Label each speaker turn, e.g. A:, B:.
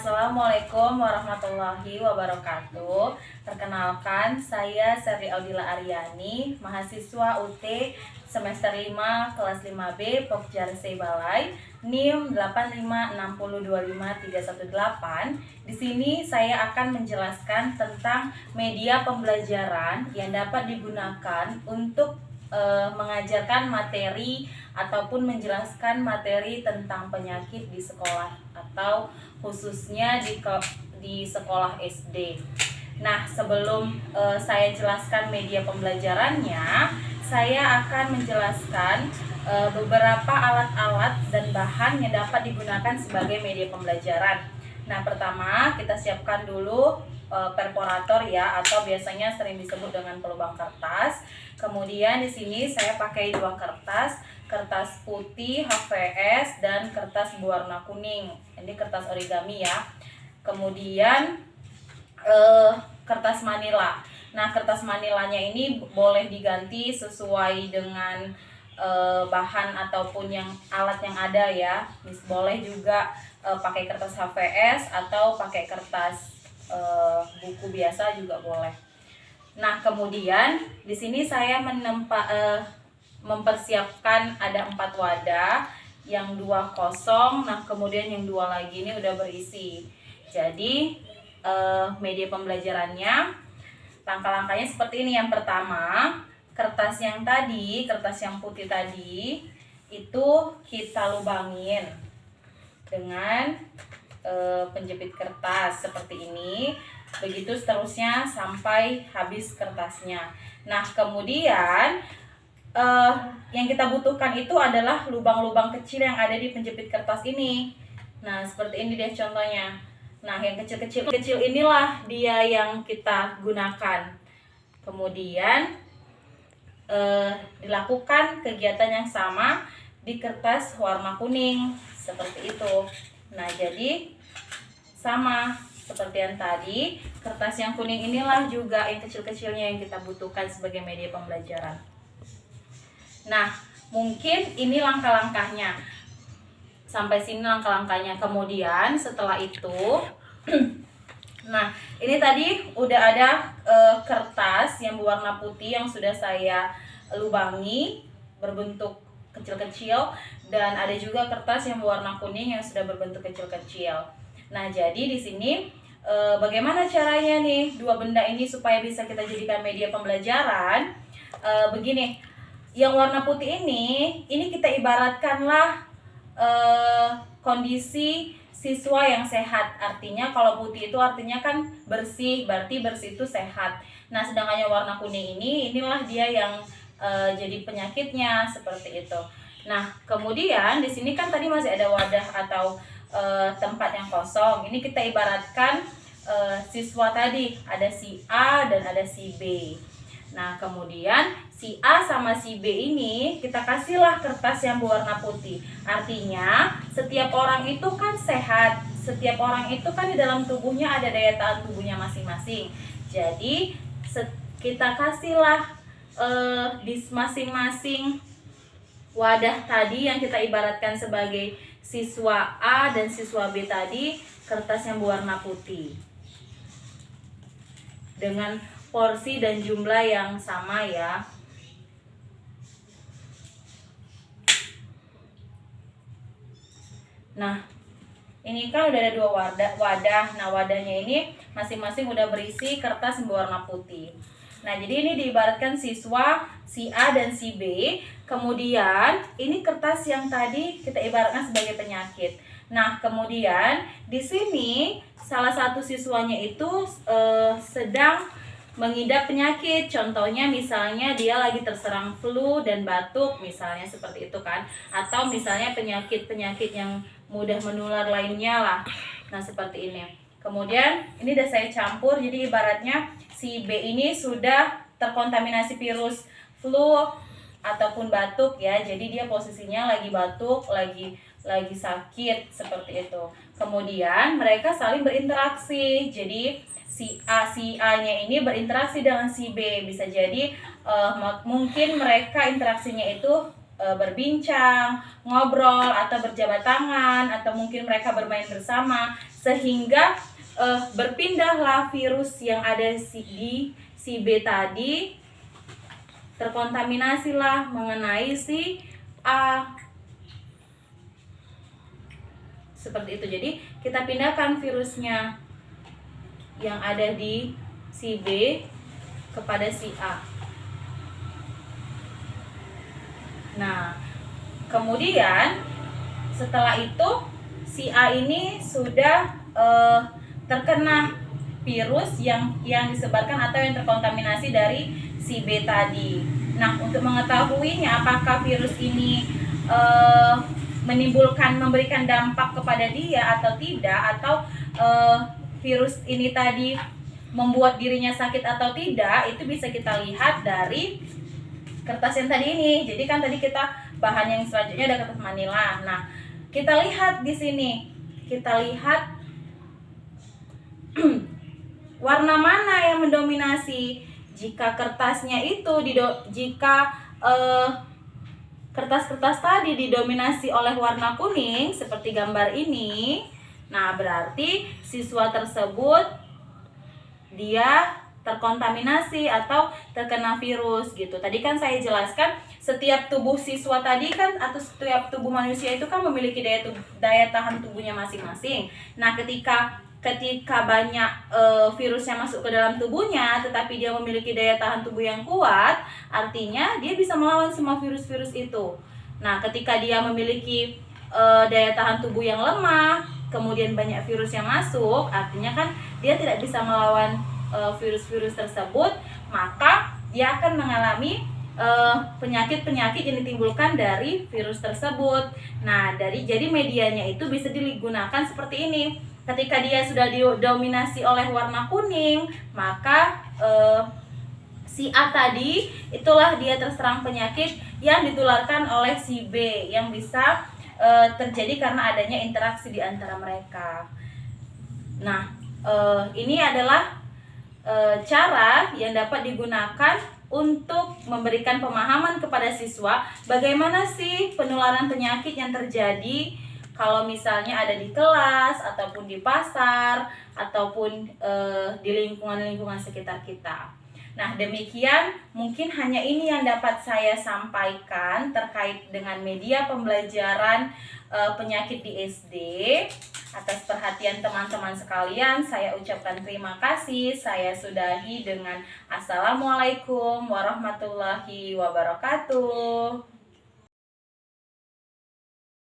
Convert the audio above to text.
A: Assalamualaikum warahmatullahi wabarakatuh. Perkenalkan, saya Serli Audila Aryani, mahasiswa UT semester 5 kelas 5B Pokja Resey Balai, NIM 856025318. Di sini saya akan menjelaskan tentang media pembelajaran yang dapat digunakan untuk mengajarkan materi ataupun menjelaskan materi tentang penyakit di sekolah atau khususnya di sekolah SD. Nah, sebelum saya jelaskan media pembelajarannya, saya akan menjelaskan beberapa alat-alat dan bahan yang dapat digunakan sebagai media pembelajaran. Nah, pertama kita siapkan dulu perforator ya, atau biasanya sering disebut dengan pelubang kertas. Kemudian di sini saya pakai dua kertas putih HVS dan kertas berwarna kuning. Ini kertas origami ya. Kemudian kertas manila. Nah, kertas manilanya ini boleh diganti sesuai dengan bahan ataupun yang alat yang ada ya. Boleh juga pakai kertas HVS atau pakai kertas buku biasa juga boleh. Nah, kemudian di sini saya mempersiapkan ada 4 wadah, yang 2 kosong. Nah, kemudian yang 2 lagi ini udah berisi. Jadi media pembelajarannya, langkah-langkahnya seperti ini. Yang pertama, kertas yang putih tadi itu kita lubangin dengan penjepit kertas seperti ini. Begitu seterusnya sampai habis kertasnya. Nah, kemudian yang kita butuhkan itu adalah lubang-lubang kecil yang ada di penjepit kertas ini. Nah, seperti ini deh contohnya. Nah, yang kecil-kecil inilah dia yang kita gunakan. Kemudian dilakukan kegiatan yang sama di kertas warna kuning seperti itu. Nah, jadi sama seperti yang tadi, kertas yang kuning inilah juga yang kecil-kecilnya yang kita butuhkan sebagai media pembelajaran. Nah, mungkin ini langkah-langkahnya. Sampai sini langkah-langkahnya. Kemudian setelah itu nah, ini tadi udah ada kertas yang berwarna putih yang sudah saya lubangi berbentuk kecil-kecil, dan ada juga kertas yang berwarna kuning yang sudah berbentuk kecil-kecil. Nah, jadi di sini bagaimana caranya nih dua benda ini supaya bisa kita jadikan media pembelajaran? Begini, yang warna putih ini kita ibaratkanlah kondisi siswa yang sehat. Artinya kalau putih itu artinya kan bersih, berarti bersih itu sehat. Nah, sedangkan yang warna kuning inilah dia yang jadi penyakitnya seperti itu. Nah, kemudian di sini kan tadi masih ada wadah atau tempat yang kosong. Ini kita ibaratkan siswa tadi, ada si A dan ada si B. Nah, kemudian si A sama si B ini kita kasihlah kertas yang berwarna putih. Artinya setiap orang itu kan sehat, setiap orang itu kan di dalam tubuhnya ada daya tahan tubuhnya masing-masing. Jadi kita kasihlah di masing-masing wadah tadi yang kita ibaratkan sebagai siswa A dan siswa B tadi kertas yang berwarna putih dengan porsi dan jumlah yang sama ya. Nah, ini kan udah ada 2 wadah. Nah, wadahnya ini masing-masing udah berisi kertas yang berwarna putih. Nah, jadi ini diibaratkan siswa si A dan si B. Kemudian ini kertas yang tadi kita ibaratkan sebagai penyakit. Nah, kemudian di sini salah satu siswanya itu sedang mengidap penyakit. Contohnya misalnya dia lagi terserang flu dan batuk, misalnya seperti itu kan. Atau misalnya penyakit-penyakit yang mudah menular lainnya lah. Nah, seperti ini. Kemudian ini udah saya campur, jadi ibaratnya si B ini sudah terkontaminasi virus flu ataupun batuk ya. Jadi dia posisinya lagi batuk, lagi sakit seperti itu. Kemudian mereka saling berinteraksi. Jadi si A-nya ini berinteraksi dengan si B. Bisa jadi mungkin mereka interaksinya itu berbincang, ngobrol, atau berjabat tangan, atau mungkin mereka bermain bersama sehingga berpindahlah virus yang ada di si B tadi, terkontaminasilah mengenai si A. Seperti itu. Jadi kita pindahkan virusnya yang ada di si B kepada si A. Nah, kemudian setelah itu si A ini sudah terkena virus yang disebarkan atau yang terkontaminasi dari si B tadi. Nah, untuk mengetahuinya apakah virus ini memberikan dampak kepada dia atau tidak, atau virus ini tadi membuat dirinya sakit atau tidak, itu bisa kita lihat dari kertas yang tadi ini. Jadi kan tadi kita bahan yang selanjutnya ada kertas manila. Nah, kita lihat di sini. Kita lihat warna mana yang mendominasi. Jika kertasnya itu kertas-kertas tadi didominasi oleh warna kuning seperti gambar ini, nah berarti siswa tersebut dia terkontaminasi atau terkena virus gitu. Tadi kan saya jelaskan setiap tubuh siswa tadi kan, atau setiap tubuh manusia itu kan memiliki daya tahan tubuhnya masing-masing. Nah, ketika banyak virus yang masuk ke dalam tubuhnya, tetapi dia memiliki daya tahan tubuh yang kuat, artinya dia bisa melawan semua virus-virus itu. Nah, ketika dia memiliki daya tahan tubuh yang lemah, kemudian banyak virus yang masuk, artinya kan dia tidak bisa melawan virus-virus tersebut, maka dia akan mengalami penyakit-penyakit yang ditimbulkan dari virus tersebut. Nah, jadi medianya itu bisa digunakan seperti ini. Ketika dia sudah didominasi oleh warna kuning, maka si A tadi itulah dia terserang penyakit yang ditularkan oleh si B, yang bisa terjadi karena adanya interaksi di antara mereka. Nah, ini adalah cara yang dapat digunakan untuk memberikan pemahaman kepada siswa bagaimana sih penularan penyakit yang terjadi kalau misalnya ada di kelas, ataupun di pasar, ataupun di lingkungan-lingkungan sekitar kita. Nah, demikian mungkin hanya ini yang dapat saya sampaikan terkait dengan media pembelajaran penyakit di SD. Atas perhatian teman-teman sekalian, saya ucapkan terima kasih. Saya sudahi dengan Assalamualaikum warahmatullahi wabarakatuh.